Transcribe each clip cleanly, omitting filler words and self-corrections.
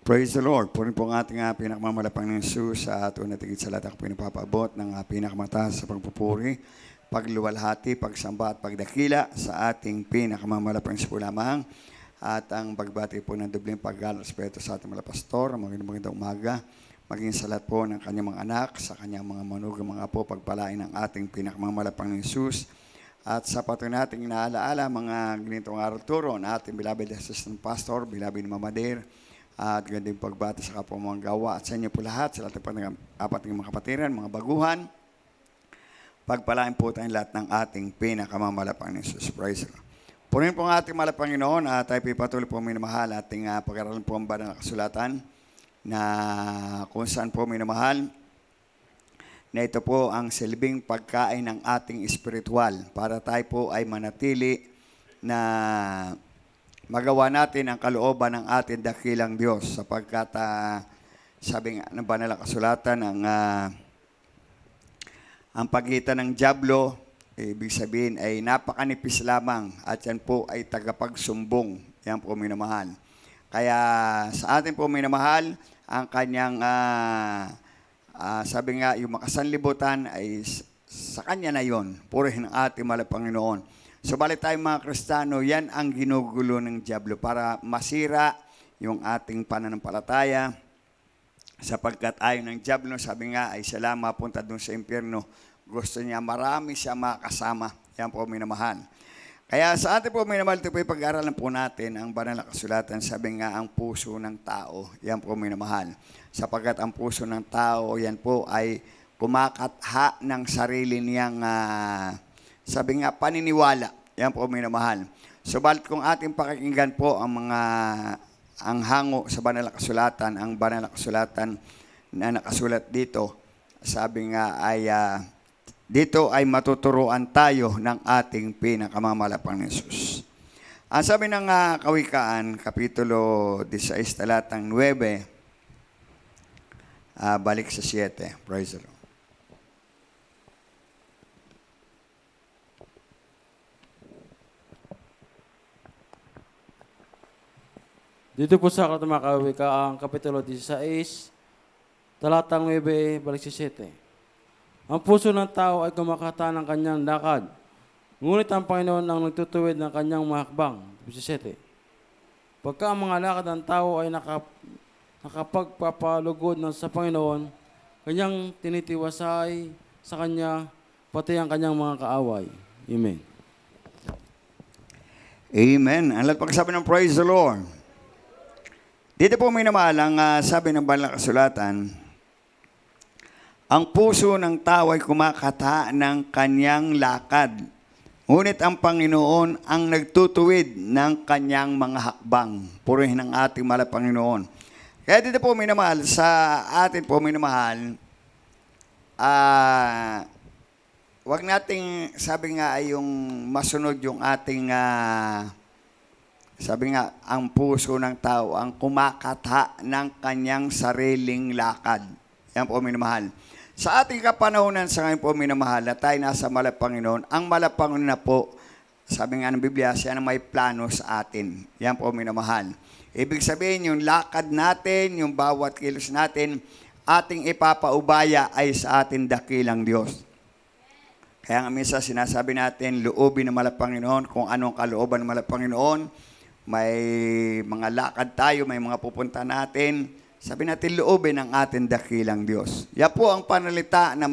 Praise the Lord. Puri po ang ating pinakamamalapang ng Jesus sa ato na tigit sa lahat ako pinapapabot ng pinakamataas sa pagpupuri, pagluwalhati, pagsamba at pagdakila sa ating pinakamamalapang sipo lamang. At ang pagbati po ng dubling pag-respeto sa ating mga pastor, magandang umaga, maging sa lahat po ng kanyang mga anak, sa kanyang mga manugang mga po, pagpalain ng ating pinakamamalapang ng Jesus. At sa patuloy nating naalaala, mga ganitong araw turo na ating beloved assistant pastor, beloved Mama Dear, at gandang pagbati sa kapwa mga gawa at sa inyo po lahat, sa lahat ng apat ng mga kapatiran, mga baguhan. Pagpalain po tayong lahat ng ating pinakamamalapang ng Jesus. Praise the Lord. Punin po ang ating malapanginoon at tayo patuloy po minamahal ating pag-aralan po ang banal na kasulatan na kung saan po minamahal na ito po ang silbing pagkain ng ating espiritual para tayo po ay manatili na magawa natin ang kalooban ng ating dakilang Diyos sapagkat sabi nga ng banal na kasulatan ang pagitan ng dyablo, ibig sabihin ay napakanipis lamang at yan po ay tagapagsumbong. Yan po minamahal. Kaya sa atin po minamahal, ang kanyang sabi nga yung makasanlibutan ay sa kanya na yon. Purihin ang ating mahal Panginoon. Subalit tayong mga Kristiyano, yan ang ginugulo ng dyablo para masira yung ating pananampalataya. Sapagkat ayon ng dyablo, sabi nga ay sila mapunta doon sa impyerno. Gusto niya marami siya makasama. Yan po minamahal. Kaya sa ating po minamahal, ito po yung pag-aaralan po natin ang banal na kasulatan. Sabi nga ang puso ng tao. Yan po minamahal. Sapagkat ang puso ng tao, yan po ay kumakatha ng sarili niyang sabi nga, paniniwala. Yan po minamahal. Subalit kung ating pakikinggan po ang hango sa banal na kasulatan, ang banal na kasulatan na nakasulat dito, sabi nga ay dito ay matuturuan tayo ng ating pinakamamalapang na Jesus. Ang sabi ng Kawikaan, Kapitulo 16, talatang 9, balik sa 7. Praise the Lord. Dito po sa Aklat ng mga Kawikaan, Kapitulo 16, talatang 9, balik sa 7. Ang puso ng tao ay kumakata ng kanyang lakad, ngunit ang Panginoon ang nagtutuwid ng kanyang mga hakbang. 17. Pagka ang mga lakad ng tao ay nakapagpapalugod sa Panginoon, kanyang tinitiwasay sa kanya, pati ang kanyang mga kaaway. Amen. Amen. Ang lahat pagsabi ng praise the Lord. Dito po minamahal ang sabi ng banal na kasulatan, ang puso ng tao ay kumakata ng kanyang lakad, ngunit ang Panginoon ang nagtutuwid ng kanyang mga hakbang. Purihin ang ating mahal Panginoon. Kaya dito po minamahal, sa atin po minamahal, wag nating sabi nga ay yung masunod yung ating sabi nga, ang puso ng tao ang kumakatha ng kanyang sariling lakad. Yan po minamahal. Sa ating kapanahonan sa ngayon po minamahal na tayo nasa Malapanginoon, ang Malapanginoon na po, sabi nga ng Biblia, siya na may plano sa atin. Yan po minamahal. Ibig sabihin, yung lakad natin, yung bawat kilos natin, ating ipapaubaya ay sa ating dakilang Diyos. Kaya nga minsan sinasabi natin, loobin ng Malapanginoon, kung anong kalooban ng Malapanginoon, may mga lakad tayo, may mga pupunta natin. Sabi natin, loobin ang ating dakilang Diyos. Yan po ang panalita ng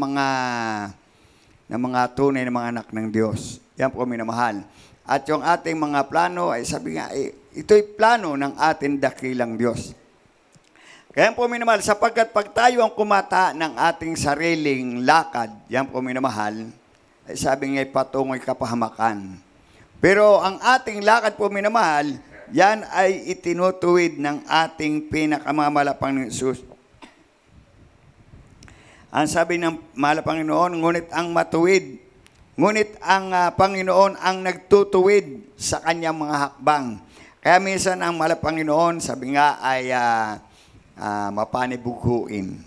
mga tunay na mga anak ng Diyos. Yan po minamahal. At yung ating mga plano, ay sabi nga, ito'y plano ng ating dakilang Diyos. Kaya po minamahal, sapagkat pag tayo ang kumata ng ating sariling lakad, yan po minamahal, ay sabi nga, patungo'y kapahamakan. Pero ang ating lakad po minamahal, yan ay itinutuwid ng ating pinakamamalapang ng Jesus. Ang sabi ng mahal Panginoon, ngunit ang matuwid, ngunit ang Panginoon ang nagtutuwid sa kanyang mga hakbang. Kaya minsan ang mahal Panginoon, sabi nga ay mapanibughuin.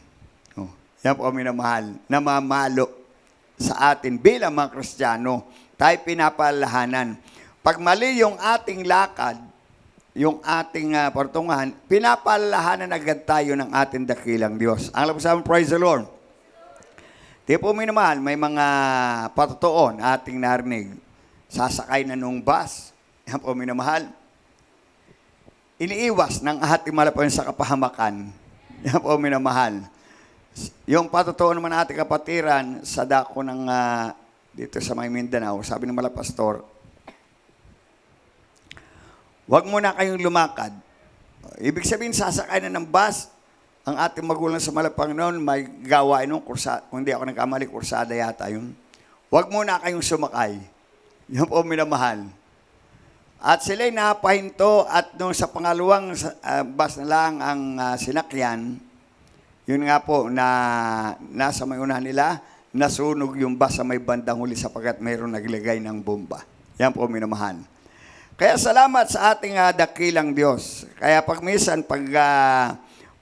Yan po minamahal, namamalo sa atin bilang mga Kristiyano. Tayo pinapalahanan. Pag mali yung ating lakad, yung ating partungan, pinapalahanan agad tayo ng ating dakilang Diyos. Ang alam sa amin, praise the Lord. Di po minamahal, may mga patutuon ating narinig. Sasakay na nung bus. Yan po minamahal. Iniiwas ng ating malapan sa kapahamakan. Yan po minamahal. Yung patutuon naman ating kapatiran sa dako ng dito sa may Mindanao, sabi ng malapastor, huwag muna kayong lumakad. Ibig sabihin, sasakay na ng bus. Ang ating magulang sa Malapanginoon, may gawain nung kursada. Kung hindi ako nagkamali, kursada yata yun. Huwag muna kayong sumakay. Yan po minamahal. At sila'y napahinto at nung sa pangalawang bus na lang ang sinakyan, yun nga po, na nasa may unahan nila, nasunog yung bus sa may bandang huli sapagkat mayroong naglagay ng bomba. Yan po minamahal. Kaya salamat sa ating dakilang Diyos. Kaya pag minsan, pag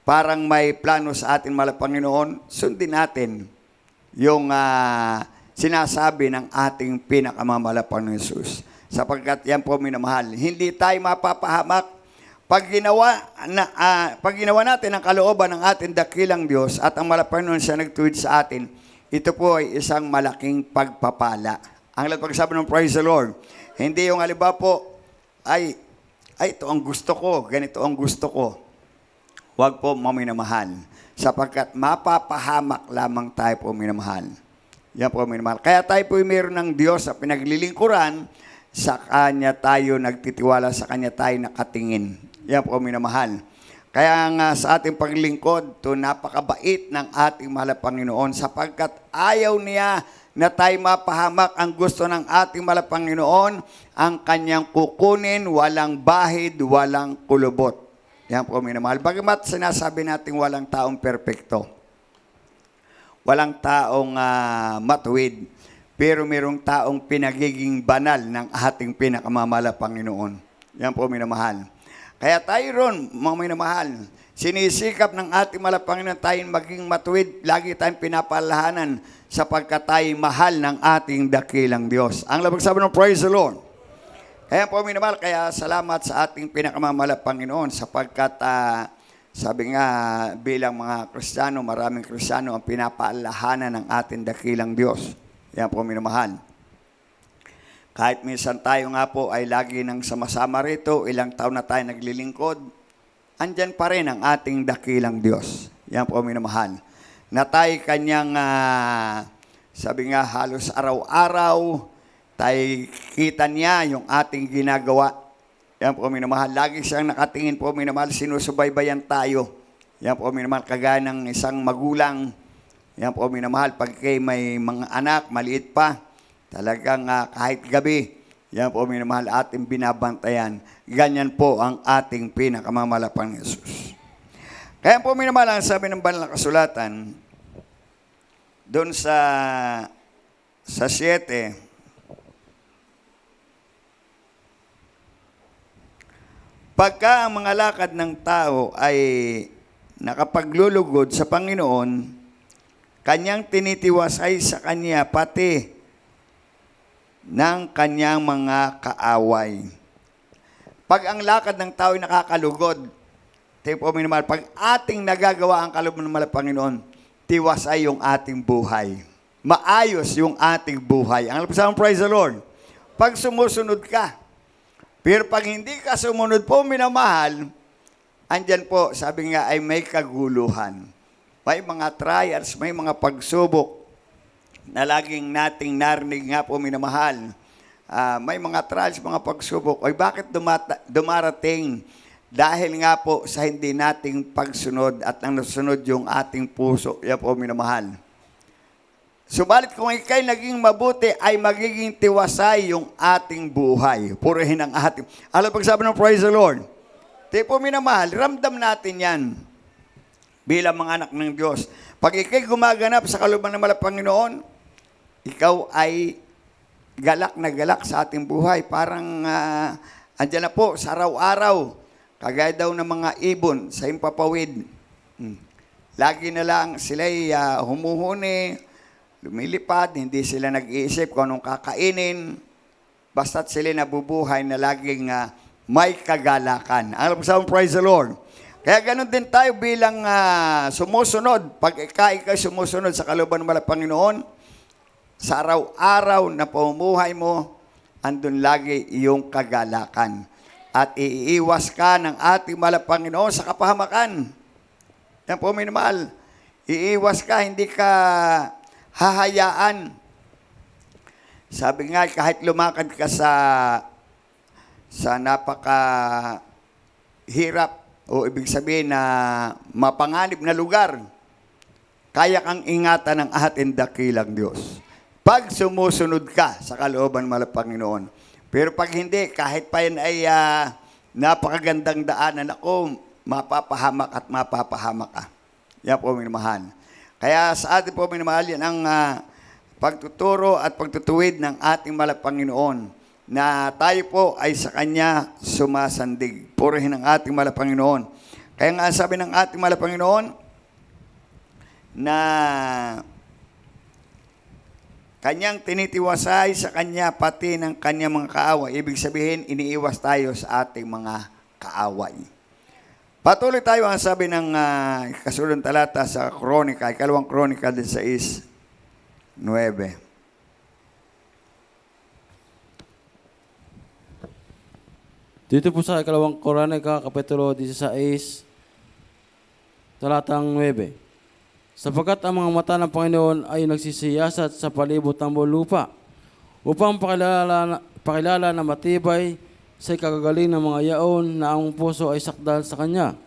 parang may plano sa ating Panginoon, sundin natin yung sinasabi ng ating pinakamamalapang ng Jesus. Sapagkat yan po minamahal. Hindi tayo mapapahamak. Pag ginawa natin ang kalooban ng ating dakilang Diyos at ang Panginoon siya nagtuwid sa atin, ito po ay isang malaking pagpapala. Ang pagsabi ng praise the Lord, hindi yung halimbawa po, ay ito ang gusto ko, ganito ang gusto ko. Huwag po maminamahal. Sapagkat mapapahamak lamang tayo po minamahal. Yan po minamahal. Kaya tayo po mayroon ng Diyos sa pinaglilingkuran, sa Kanya tayo nagtitiwala, sa Kanya tayo nakatingin. Yan po minamahal. Kaya nga sa ating paglingkod, to napakabait ng ating mahal na Panginoon sapagkat ayaw niya na tayo mapahamak. Ang gusto ng ating mahal na Panginoon, ang Kanyang kukunin, walang bahid, walang kulubot. Yan po minamahal. Bagamat sinasabi natin walang taong perpekto, walang taong matuwid, pero mayroong taong pinagiging banal ng ating pinakamamahal na Panginoon. Yan po minamahal. Kaya tayo ron, mga minamahal, sinisikap ng ating mahal na Panginoon tayong maging matuwid, lagi tayong pinapalahanan sapagkat tayo mahal ng ating dakilang Diyos. Ang labag sabi ng praise the Lord. Kaya po minamahal, kaya salamat sa ating pinakamamahal na Panginoon sapagkat sabi nga bilang mga Kristiyano, maraming Kristiyano ang pinapaalahanan ng ating dakilang Diyos. Yan po minamahal. Kahit minsan tayo nga po ay lagi nang sama-sama rito, ilang taon na tayo naglilingkod, andyan pa rin ang ating dakilang Diyos. Yan po minamahal. Na tayo kanyang, sabi nga halos araw-araw, tayo kita niya yung ating ginagawa. Yan po minamahal. Lagi siyang nakatingin po minamahal, sinusubaybayan tayo. Yan po minamahal, kagaya ng isang magulang. Yan po minamahal, pag kayo may mga anak, maliit pa, talagang kahit gabi, yan po minamahal ating binabantayan. Ganyan po ang ating pinakamamalapang Jesus. Kaya po minamahal, ang sabi ng banal na kasulatan, doon sa 7, pagka ang mga lakad ng tao ay nakapaglulugod sa Panginoon, Kanyang tinitiwasay sa Kanya pati ng Kanyang mga kaaway. Pag ang lakad ng tao ay nakakalugod, pag ating nagagawa ang kalooban ng mahal na Panginoon, tiwasay yung ating buhay. Maayos yung ating buhay. Ang lapasang praise the Lord. Pag sumusunod ka, pero pag hindi ka sumunod po, minamahal, andyan po, sabi nga, ay may kaguluhan. May mga trials, may mga pagsubok na laging nating narinig nga po, minamahal. May mga trials, mga pagsubok. Ay bakit dumarating? Dahil nga po sa hindi nating pagsunod at ang nasunod yung ating puso. Yan po, minamahal. Subalit kung ikay naging mabuti, ay magiging tiwasay yung ating buhay. Purihin ang ating. Alam pag sabi ng praise the Lord. Tipo minamahal, ramdam natin yan bilang mga anak ng Diyos. Pag ikay gumaganap sa kalooban ng mahal na Panginoon, ikaw ay galak na galak sa ating buhay. Parang andyan na po sa araw-araw. Kagaya daw ng mga ibon sa impapawid. Lagi na lang sila'y humuhuni, lumilipad, hindi sila nag-iisip kung anong kakainin. Basta't sila nabubuhay na laging may kagalakan. Alam mo sa praise the Lord. Kaya ganun din tayo bilang sumusunod. Pag ikay sumusunod sa kalooban ng Panginoon, sa araw-araw na pamumuhay mo, andun lagi iyong kagalakan. At iiwas ka ng ating Panginoon sa kapahamakan. Yan po, minamahal. Iiwas ka, hindi ka hahayaan. Sabi nga, kahit lumakad ka sa napaka-hirap o ibig sabihin na mapanganib na lugar, kaya kang ingatan ng ating dakilang Diyos. Pag sumusunod ka sa kalooban ng Panginoon. Pero pag hindi, kahit pa yan ay napakagandang daanan, ako, mapapahamak at mapapahamak ka. Yan po, minamahal. Kaya sa ating po, minamahal, yan ang pagtuturo at pagtutuwid ng ating Panginoon na tayo po ay sa Kanya sumasandig. Purihin ang ating Panginoon. Kaya nga sabi ng ating Panginoon na Kanyang tinitiwasay sa Kanya pati ng Kanyang mga kaaway. Ibig sabihin, iniiwas tayo sa ating mga kaaway. Patuloy tayo ang sabi ng kasulong talata sa Kronika, ikalawang Kronika 16:9. Dito po sa ikalawang Kronika, Kapitulo 16, talatang 9. Sapagkat ang mga mata ng Panginoon ay nagsisiyasat sa palibot ng buong lupa upang pakilala na matibay sa kagagaling ng mga yaon na ang puso ay sakdal sa Kanya.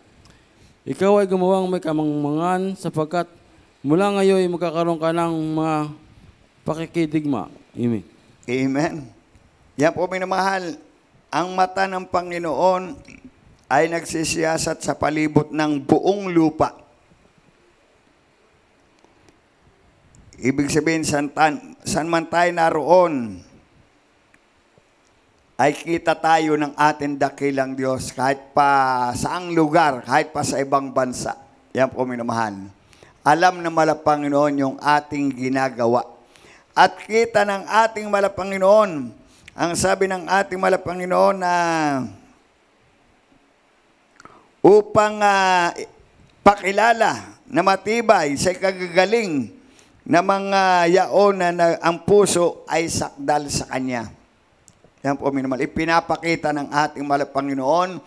Ikaw ay gumawang may kamangmangan sapagkat mula ngayon ay magkakaroon ka ng mga pakikidigma. Amen. Amen. Yan po, minamahal. Ang mata ng Panginoon ay nagsisiyasat sa palibot ng buong lupa. Ibig sabihin, saan man tayo naroon, ay kita tayo ng ating dakilang Diyos kahit pa saang lugar, kahit pa sa ibang bansa. Yan po, minamahal. Alam na Panginoon yung ating ginagawa. At kita ng ating Panginoon, ang sabi ng ating Panginoon na upang pakilala na matibay sa kagagaling na mga yaon na ang puso ay sakdal sa Kanya. Yan po, minamahal. Ipinapakita ng ating Panginoon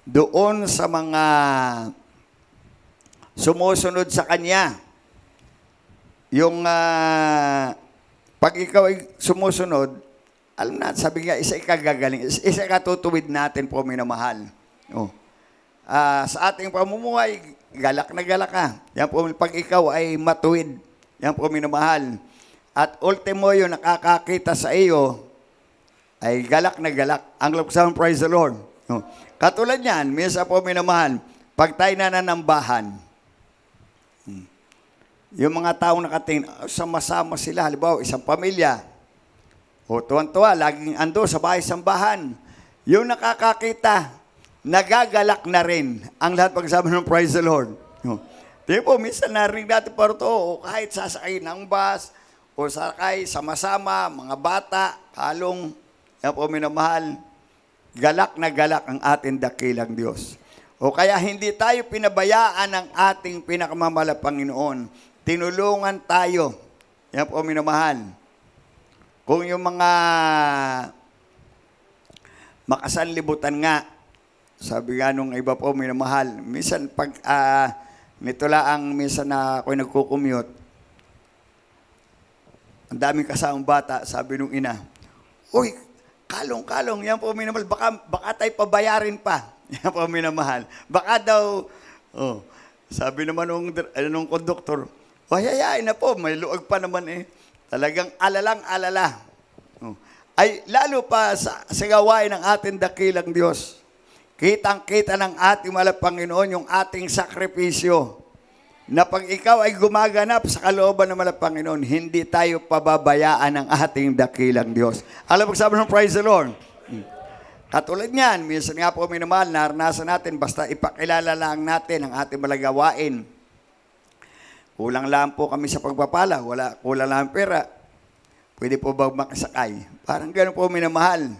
doon sa mga sumusunod sa Kanya. Yung pag ikaw ay sumusunod, alam na, sabi nga, isa ikagagaling, isa ikatutuwid natin po, minamahal. Oh. Sa ating pamumuhay, galak na galak ka. Yan po, pag ikaw ay matuwid, yan po, minamahal. At ultimo yun, nakakakita sa iyo, ay galak na galak. Ang lapsang praise the Lord. Oh. Katulad yan, minsan po, minamahal, pag tayo nananambahan, yung mga taong nakatingin, sama-sama sila, halimbawa, isang pamilya, o tuwan-tuwa, laging ando sa bahay sambahan. Yung nakakakita, nagagalak na rin ang lahat pagsabi ng praise the Lord. Di po, minsan narinig natin parto, o kahit sasakay ng bus, o sakay sama-sama, mga bata, kalong, yan po, minamahal, galak na galak ang ating dakilang Diyos. O kaya hindi tayo pinabayaan ng ating pinakamamala Panginoon. Tinulungan tayo. Yan po, minamahal. Kung yung mga makasanlibutan nga, sabi nga nung iba po, minamahal, minsan pag nito lang minsan na ako'y nagko-commute, ang daming kasamang bata, sabi nung ina, uy, kalong, yan po, minamahal, baka tayo pabayarin pa. Yan po, minamahal. Baka daw, sabi naman nung konduktor, hayayain na po, may luag pa naman eh. Talagang alalang-alala. Ay, lalo pa sa gawain ng ating dakilang Diyos. Kitang-kita ng ating Panginoon yung ating sakripisyo. Na pag ikaw ay gumaganap sa kalooban ng Panginoon, hindi tayo pababayaan ng ating dakilang Diyos. Alam mo, sabi ng praise the Lord. Katulad niyan, minsan nga po, minamahal, naranasan natin, basta ipakilala lang natin ang ating malagawain. Kulang lang po kami sa pagpapala, kulang lang pera. Pwede po ba makasakay? Parang gano'n po, minamahal.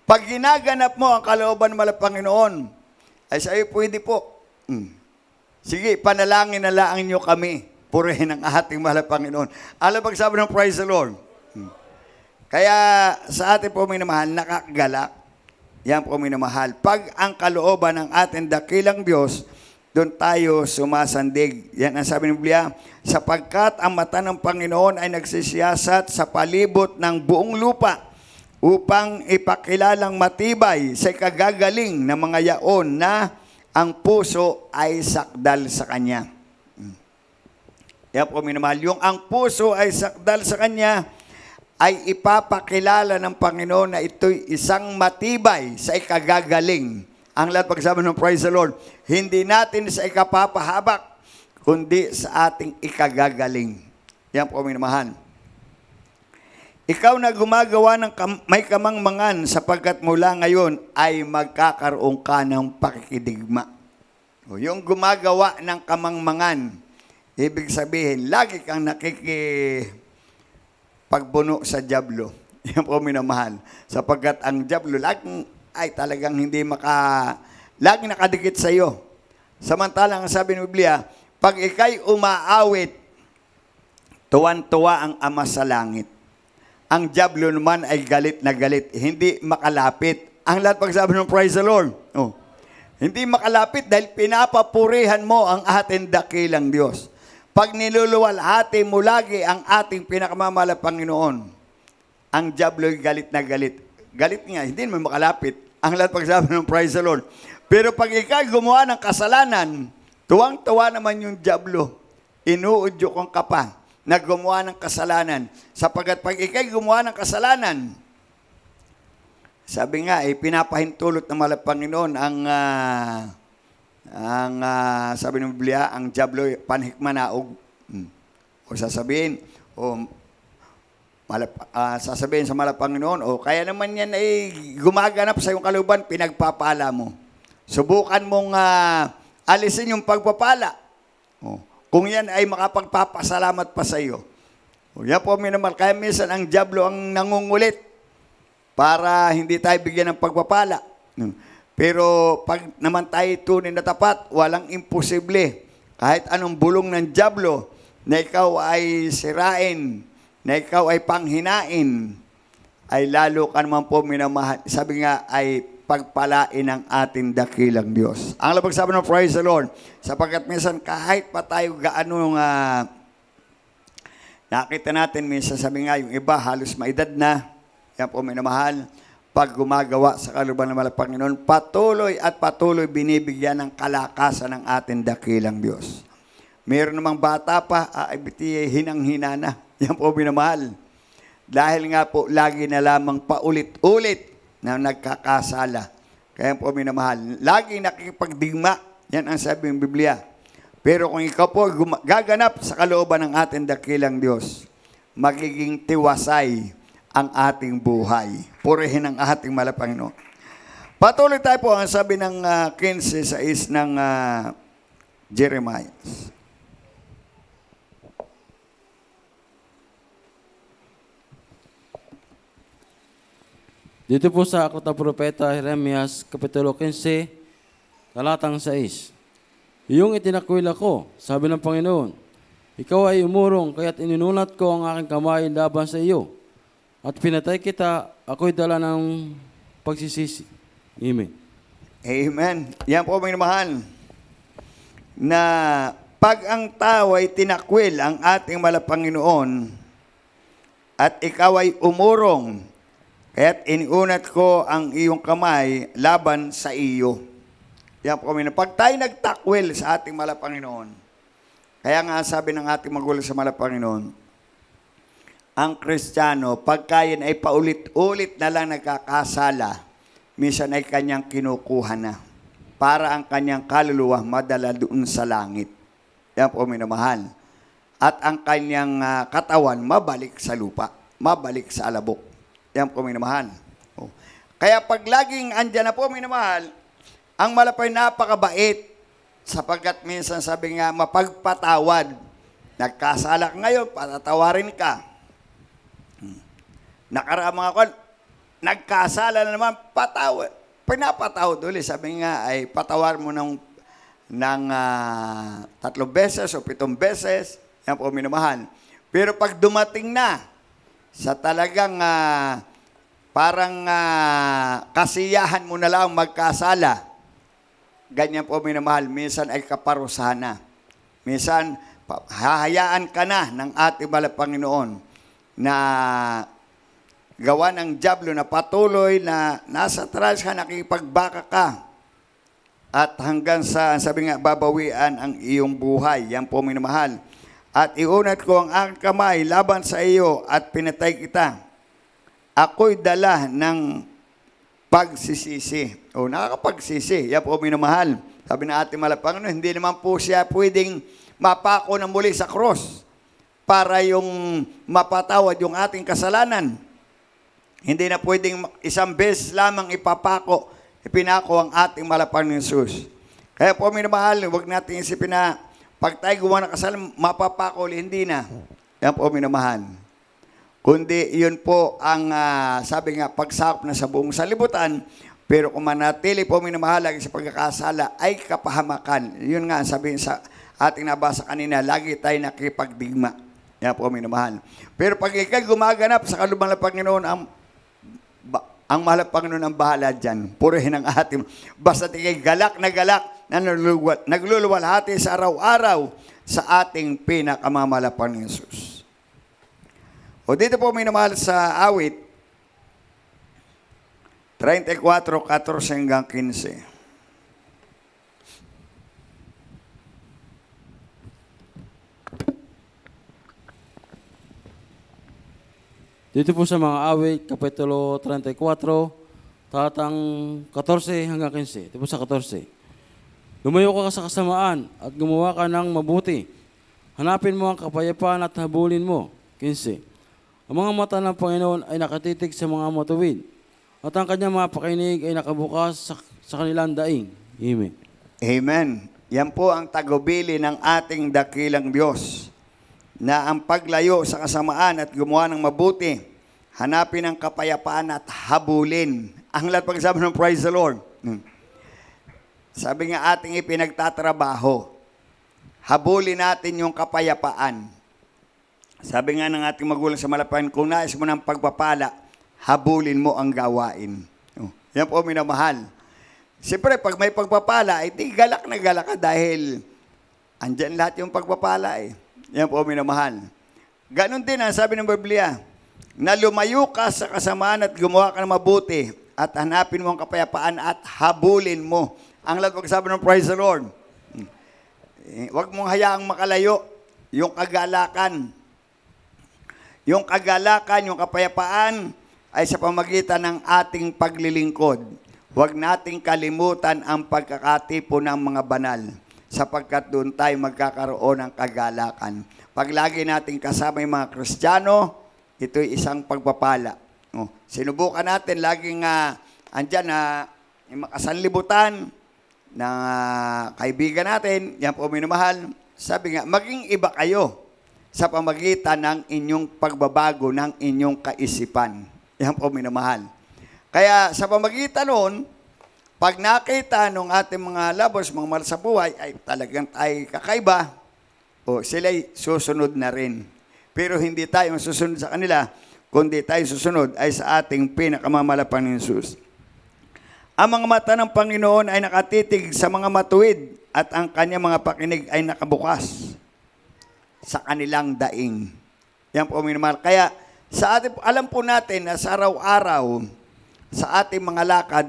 Pag ginaganap mo ang kalooban ng Panginoon, ay sa'yo pwede po. Sige, panalangin na lang niyo kami. Purihin ang ating mahal na Panginoon. Alam pag sabi ng praise the Lord. Kaya sa ating po minamahal, nakakagalak. Yan po minamahal. Pag ang kalooban ng ating dakilang Diyos, doon tayo sumasandig. Yan ang sabi ng Biblia, sapagkat ang mata ng Panginoon ay nagsisiyasat sa palibot ng buong lupa upang ipakilalang matibay sa kagagaling ng mga yaon na ang puso ay sakdal sa Kanya. Yan po minamahal. Yung ang puso ay sakdal sa Kanya, ay ipapakilala ng Panginoon na ito'y isang matibay sa ikagagaling. Ang lahat pagsabi ng praise the Lord, hindi natin sa ikapapahabak, kundi sa ating ikagagaling. Yan po minamahal. Ikaw na gumagawa ng may kamangmangan sapagkat mula ngayon ay magkakaroon ka ng pakikidigma. O, yung gumagawa ng kamangmangan, ibig sabihin, lagi kang pagbuno sa dyablo. Yan po minamahal. Sapagkat ang dyablo, laging ay talagang hindi laging nakadikit sa iyo. Samantalang sabi ng Biblia, pag ikay umaawit, tuwan-tuwa ang Ama sa langit. Ang dyablo naman ay galit na galit, hindi makalapit. Ang lahat pagsabi ng praise the Lord. Oh. Hindi makalapit dahil pinapapurihan mo ang ating dakilang Diyos. Pag niluluwalhati mo lagi ang ating pinakamamahal na Panginoon, ang dyablo ay galit na galit. Galit nga, hindi naman makalapit. Ang lahat pagsabi ng praise the Lord. Pero pag ikaw gumawa ng kasalanan, tuwang-tuwa naman yung dyablo. Inuudyo kong ka pa na gumawa ng kasalanan. Sapagkat pag ikay gumawa ng kasalanan, sabi nga, pinapahintulot ng mahal na Panginoon sabi ng Biblia, ang dyablo panhikmanaog. O sasabihin, sasabihin sa mahal na Panginoon, kaya naman yan ay gumaganap sa iyong kalooban, pinagpapala mo. Subukan mong alisin yung pagpapala. Kung yan ay makapagpapasalamat pa sa iyo. Yan po minamahal. Kaya minsan ang dyablo ang nangungulit para hindi tayo bigyan ng pagpapala. Pero pag naman tayo tunay na tapat, walang imposible. Kahit anong bulong ng dyablo na ikaw ay sirain, na ikaw ay panghinain, ay lalo ka naman po minamahal. Sabi nga ay pagpalain ng ating dakilang Diyos. Ang labag sabi ng praise the Lord, sapagkat minsan kahit pa tayo gaano nakita natin, minsan sabi nga yung iba halos maedad na, yan po minamahal, pag gumagawa sa kalooban ng mahal na Panginoon, patuloy at patuloy binibigyan ng kalakasan ng ating dakilang Diyos. Meron namang bata pa, hinang-hina na. Yan po minamahal. Dahil nga po, lagi na lamang paulit-ulit na nagkakasala. Kaya po minamahal. Lagi nakikipagdigma. Yan ang sabi ng Biblia. Pero kung ikaw po gaganap sa kalooban ng ating dakilang Diyos, magiging tiwasay ang ating buhay. Purihin ang ating mahal na Panginoon. Patuloy tayo po ang sabi ng 15:6 ng Jeremiah. Dito po sa aklat ng propeta Jeremias, Kapitulo 15, talatang 6. Iyong itinakwil ako, sabi ng Panginoon, ikaw ay umurong, kaya't ininulat ko ang aking kamay laban sa iyo. At pinatay kita, ako'y dala ng pagsisisi. Amen. Amen. Yan po minamahal. Na pag ang tao ay tinakwil ang ating mahal na Panginoon, at ikaw ay umurong, kaya't iniunat ko ang iyong kamay laban sa iyo. Yan po kami. Pag tayo nagtakwil sa ating mahal na Panginoon, kaya nga sabi ng ating magulang sa mahal na Panginoon, ang Kristiyano, pagka yan ay paulit-ulit na lang nagkakasala, minsan ay kanyang kinukuha na para ang kanyang kaluluwa madala doon sa langit. Yan po minamahal. At ang kanyang katawan mabalik sa lupa, mabalik sa alabok. Yan po minamahal. Kaya pag laging andyan na po minamahal, ang malapay napakabait sapagkat minsan sabi nga mapagpatawad. Nagkasala ka ngayon, patatawarin ka. Nakaraang mga nagkasala na naman, patawad. Pinapatawad ulit. Sabi nga ay patawar mo ng 3 beses o 7 beses. Yan po minamahal. Pero pag dumating na sa talagang parang kasiyahan mo na lang magkasala, ganyan po minamahal, minsan ay kaparusahan na. Minsan, hahayaan ka na ng ating mahal na Panginoon na gawa ng diablo na patuloy na nasa trials ka, nakipagbaka ka. At hanggang sa, sabi nga, babawian ang iyong buhay. Yan po minamahal. At iunat ko ang aking kamay laban sa iyo at pinatay kita. Ako'y dala ng pagsisisi. O nakakapagsisi. Yan po minamahal. Sabi na ating mahal na Panginoon, hindi naman po siya pwedeng mapako na muli sa cross para yung mapatawad yung ating kasalanan. Hindi na pwedeng isang beses lamang ipinako ang ating mahal na Panginoon Jesus. Kaya po minamahal, huwag natin isipin na pag tayo gumawa ng kasalanan, mapapako, hindi na. Yan po minamahal. Kundi yun po ang, sabi nga, pagsakop na sa buong salibutan, pero kung manatili po minamahalag sa pagkakasala ay kapahamakan. Yun nga, sabihin sa ating nabasa kanina, lagi tayo nakipagdigma. Yan po minamahal. Pero pag ikay gumaganap sa kalubang ng Panginoon, ang mahal na Panginoon ang bahala dyan. Purihin ang ating. Basta ikay galak na nagluluwalhati sa araw-araw sa ating pinakamamahal na Panginoon Jesus. O dito po minamahal sa awit, 34:14 hanggang 15. Dito po sa mga awit, Kapitulo 34, talatang 14 hanggang 15. Dito po sa 14. Lumayo ka sa kasamaan at gumawa ka ng mabuti. Hanapin mo ang kapayapaan at habulin mo. 15. Ang mga mata ng Panginoon ay nakatitig sa mga matuwid, at ang kanyang mga pakinig ay nakabukas sa kanilang daing. Amen. Amen. Yan po ang tagubili ng ating dakilang Diyos, na ang paglayo sa kasamaan at gumawa ng mabuti, hanapin ang kapayapaan at habulin. Ang lahat pagsabi ng praise the Lord. Sabi nga ating ipinagtatrabaho, habulin natin yung kapayapaan. Sabi nga ng ating magulang sa Malapan, kung nais mo ng pagpapala, habulin mo ang gawain. Yan po minamahal. Siyempre, pag may pagpapala, di galak na galak ka dahil andyan lahat yung pagpapala eh. Yan po minamahal. Ganon din ang sabi ng Biblia, na lumayo ka sa kasamaan at gumawa ka ng mabuti at hanapin mo ang kapayapaan at habulin mo. Ang lahat pagsabi ng praise the Lord. Huwag mong hayaang makalayo yung kagalakan. Yung kagalakan, yung kapayapaan ay sa pamagitan ng ating paglilingkod. Huwag nating kalimutan ang pagkakatipo ng mga banal, sapagkat doon tayo magkakaroon ng kagalakan. Pag lagi natin kasama yung mga Kristiyano, ito'y isang pagpapala. Sinubukan natin laging andyan na yung makasanlibutan na kaibigan natin, yan po minamahal. Sabi nga, maging iba kayo sa pamagitan ng inyong pagbabago ng inyong kaisipan. Yan po minamahal. Kaya sa pamagitan noon, pag nakita nung ating mga labos, mga mahal sa buhay, ay talagang ay kakaiba, o sila'y susunod na rin. Pero hindi tayo susunod sa kanila, kundi tayo susunod ay sa ating pinakamamalapan ni Jesus. Ang mga mata ng Panginoon ay nakatitig sa mga matuwid at ang kanyang mga pakinig ay nakabukas sa kanilang daing. Yan po minamahal. Kaya sa ating, alam po natin na sa araw-araw, sa ating mga lakad,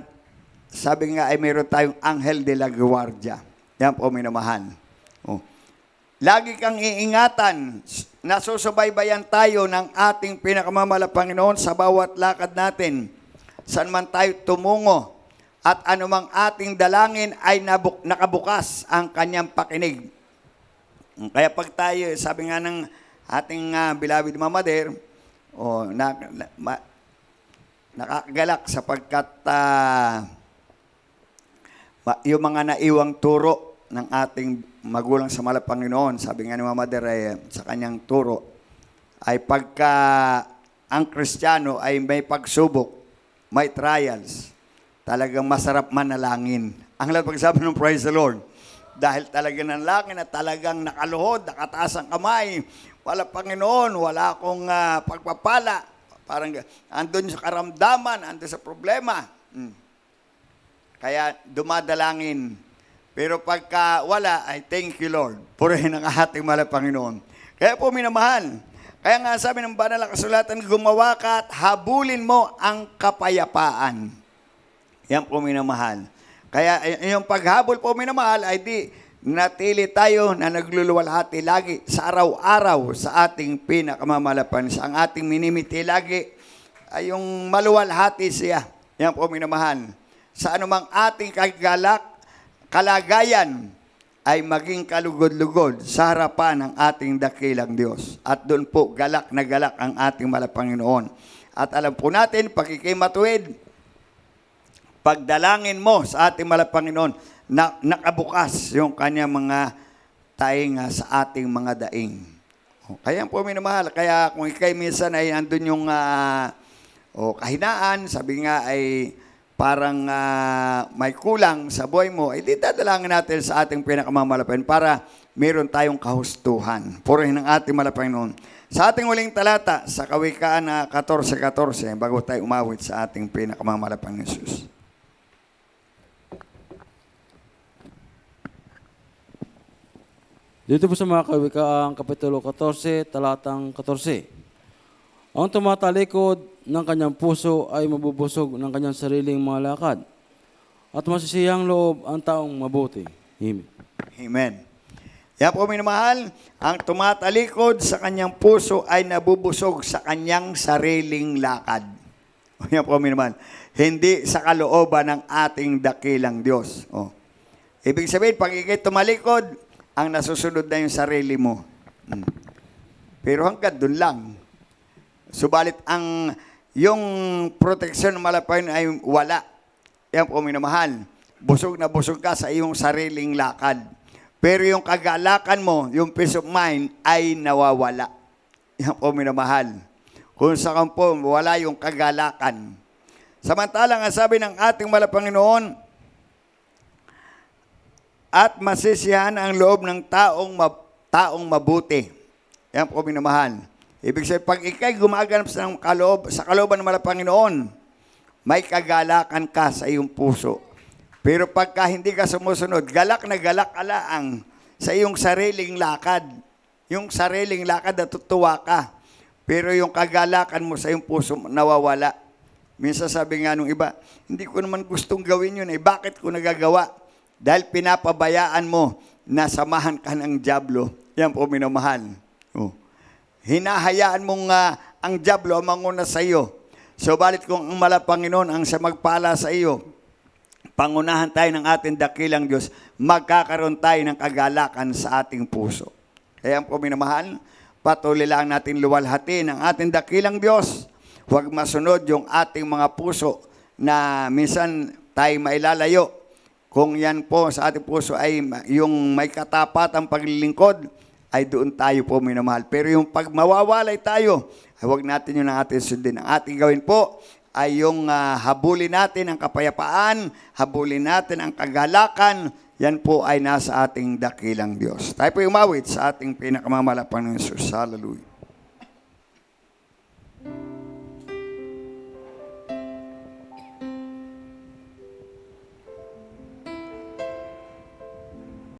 sabi nga ay mayroon tayong Anghel de la Guardia. Yan po minamahal. Lagi kang iingatan, nasusubaybayan tayo ng ating pinakamamahal na Panginoon sa bawat lakad natin. Saan man tayo tumungo, at anumang ating dalangin ay nakabukas ang kanyang pakinig. Kaya pag tayo, sabi nga ng ating beloved Mama Der, nakagalak sapagkat yung mga naiwang turo ng ating magulang sa mahal na Panginoon, sabi nga ni Mama Der sa kanyang turo, ay pagka ang Kristiyano ay may pagsubok, may trials, talagang masarap manalangin. Ang lahat pagsabi ng praise the Lord. Dahil talaga nanalangin at talagang nakaluhod, nakataas ang kamay. Wala Panginoon, wala akong pagpapala. Parang andun sa karamdaman, andun sa problema. Kaya dumadalangin. Pero pagka wala, ay thank you Lord. Purihin ang ating mahal na Panginoon. Kaya po minamahal. Kaya nga sabi ng banal na kasulatan, gumawa ka at habulin mo ang kapayapaan. Yan po minamahal. Kaya yung paghabol po minamahal ay di natili tayo na nagluluwalhati lagi sa araw-araw sa ating pinakamamalapan. Ang ating minimiti lagi ay yung maluwalhati siya. Yan po minamahal. Sa anumang ating kalagayan ay maging kalugod-lugod sa harapan ng ating dakilang Diyos. At doon po galak na galak ang ating malapanginoon. At alam po natin, pagkikimatuwid, pagdalangin mo sa ating malapanginoon na nakabukas yung kanyang mga tainga sa ating mga daing. Kaya po minamahal, kaya kung ikay minsan ay andun yung kahinaan, sabi nga ay parang may kulang sa buhay mo, ay dadalangin natin sa ating pinakamamalapan para meron tayong kahustuhan. Purihin ng ating malapanginoon. Sa ating uling talata, sa Kawikaan na 14:14, bago tayo umawit sa ating pinakamamalapan ng Jesus. Dito po sa mga Kawikaan, Kapitulo 14, talatang 14. Ang tumatalikod ng kanyang puso ay mabubusog ng kanyang sariling mga lakad. At masisiyang loob ang taong mabuti. Amen. Amen. Yan po minamahal, ang tumatalikod sa kanyang puso ay nabubusog sa kanyang sariling lakad. Yan po minamahal. Hindi sa kalooban ng ating dakilang Diyos. Ibig sabihin, pag ikay tumalikod, ang nasusunod na yung sarili mo. Pero hanggang doon lang. Subalit yung proteksyon ng malapay ay wala. Yan po minamahal. Busog na busog ka sa iyong sariling lakad. Pero yung kagalakan mo, yung peace of mind ay nawawala. Yan po minamahal. Kung saan po wala yung kagalakan. Samantalang ang sabi ng ating malapanginoon, at masisiyahan ang loob ng taong mabuti. Yan po minamahal. Ibig sabihin, pag ikay gumaganap sa kalooban ng Panginoon, may kagalakan ka sa iyong puso. Pero pagka hindi ka sumusunod, galak na galak alaang sa iyong sariling lakad. Yung sariling lakad, natutuwa ka. Pero yung kagalakan mo sa iyong puso, nawawala. Minsan sabi nga nung iba, hindi ko naman gustong gawin yun. Bakit ko nagagawa? Dahil pinapabayaan mo na samahan ka ng dyablo. Yan po minamahal. Hinahayaan mong ang dyablo ang manguna sa iyo. So, balit kung ang Panginoon ang sa magpala sa iyo, pangunahan tayo ng ating dakilang Diyos, magkakaroon tayo ng kagalakan sa ating puso. Kaya po minamahal, patuloy lang natin luwalhati ng ating dakilang Diyos. Huwag masunod yung ating mga puso na minsan tayo mailalayo. Kung yan po sa ating puso ay yung may katapatang paglilingkod, ay doon tayo po minamahal. Pero yung pag mawawalay tayo, ay huwag natin yung ating sundin. Ang ating gawin po ay yung habulin natin ang kapayapaan, habulin natin ang kagalakan, yan po ay nasa ating dakilang Diyos. Tayo po umawit sa ating pinakamamalapan ng Jesus. Hallelujah.